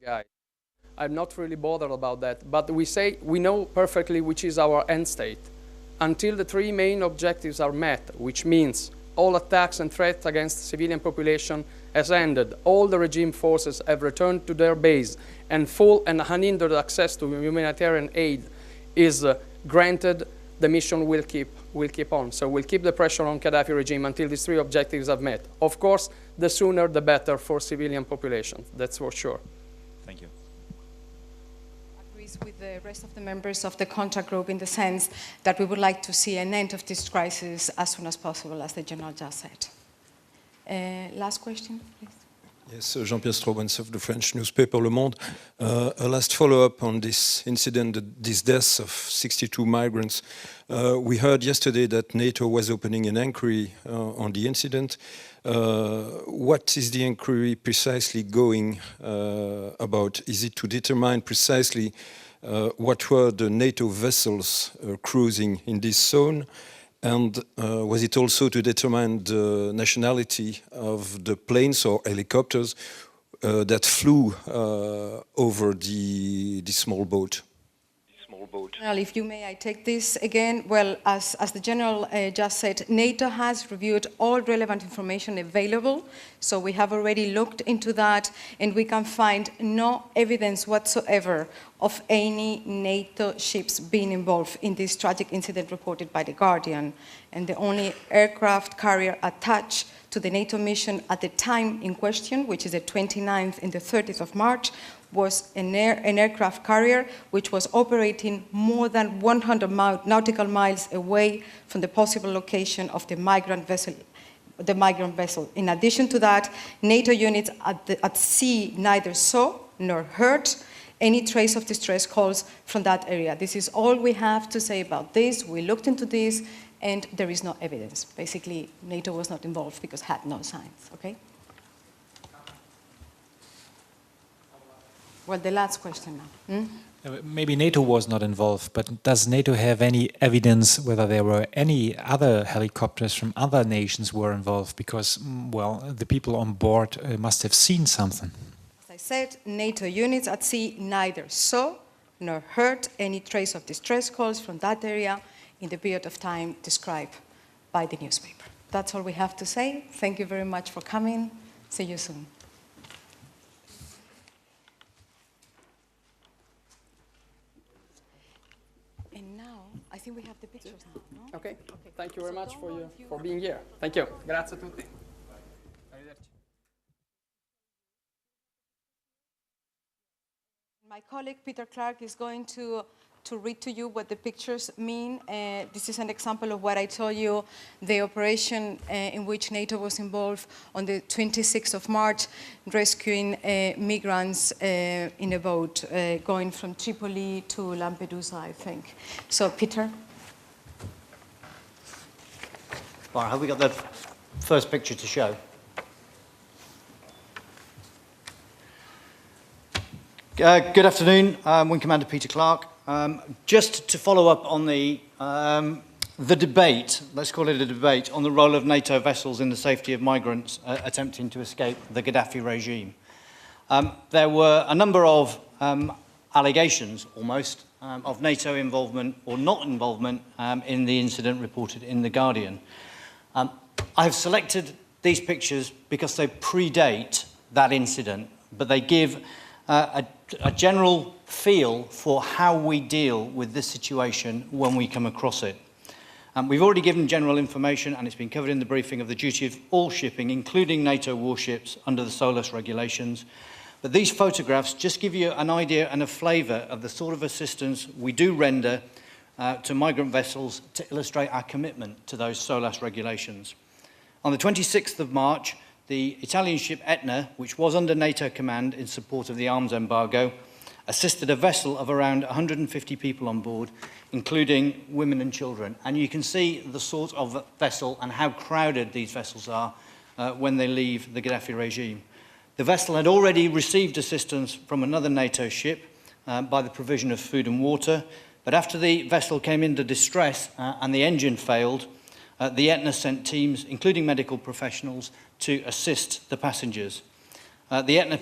Guy. I'm not really bothered about that, but we know perfectly which is our end state. Until the three main objectives are met, which means all attacks and threats against civilian population has ended, all the regime forces have returned to their base, and full and unhindered access to humanitarian aid is granted, the mission will keep on. So we'll keep the pressure on Gaddafi regime until these three objectives are met. Of course, the sooner the better for civilian population, that's for sure. Thank you. Agrees with the rest of the members of the contact group in the sense that we would like to see an end of this crisis as soon as possible, as the General just said. Last question, please. Yes, Jean-Pierre Strobens of the French newspaper Le Monde. A last follow-up on this incident, these deaths of 62 migrants. We heard yesterday that NATO was opening an inquiry on the incident. What is the inquiry precisely going about? Is it to determine precisely what were the NATO vessels cruising in this zone? And was it also to determine the nationality of the planes or helicopters that flew over the small boat? Well, if you may, I take this again. Well, as the General just said, NATO has reviewed all relevant information available. So we have already looked into that, and we can find no evidence whatsoever of any NATO ships being involved in this tragic incident reported by The Guardian. And the only aircraft carrier attached to the NATO mission at the time in question, which is the 29th and the 30th of March, was an aircraft carrier which was operating more than 100 nautical miles away from the possible location of the migrant vessel. In addition to that, NATO units at sea neither saw nor heard any trace of distress calls from that area. This is all we have to say about this. We looked into this, and there is no evidence. Basically, NATO was not involved because it had no signs, okay? Well, the last question now. Maybe NATO was not involved, but does NATO have any evidence whether there were any other helicopters from other nations were involved? Because, well, the people on board must have seen something. As I said, NATO units at sea neither saw nor heard any trace of distress calls from that area in the period of time described by the newspaper. That's all we have to say. Thank you very much for coming. See you soon. And now, I think we have the pictures now, no? Okay. Thank you very much for being here. Thank you. Grazie a tutti. My colleague Peter Clark is going to read to you what the pictures mean. This is an example of what I told you, the operation in which NATO was involved on the 26th of March, rescuing migrants in a boat going from Tripoli to Lampedusa, I think. So, Peter. Right, have we got the first picture to show? Good afternoon, Wing Commander Peter Clark. Just to follow up on the debate, let's call it a debate, on the role of NATO vessels in the safety of migrants attempting to escape the Gaddafi regime. There were a number of allegations, almost, of NATO involvement or not involvement in the incident reported in The Guardian. I have selected these pictures because they predate that incident, but they give a general feel for how we deal with this situation when we come across it. We've already given general information, and it's been covered in the briefing, of the duty of all shipping, including NATO warships, under the SOLAS regulations. But these photographs just give you an idea and a flavour of the sort of assistance we do render to migrant vessels to illustrate our commitment to those SOLAS regulations. On the 26th of March, the Italian ship Etna, which was under NATO command in support of the arms embargo, assisted a vessel of around 150 people on board, including women and children. And you can see the sort of vessel and how crowded these vessels are when they leave the Gaddafi regime. The vessel had already received assistance from another NATO ship by the provision of food and water, but after the vessel came into distress and the engine failed, the Etna sent teams, including medical professionals, to assist the passengers. The Etna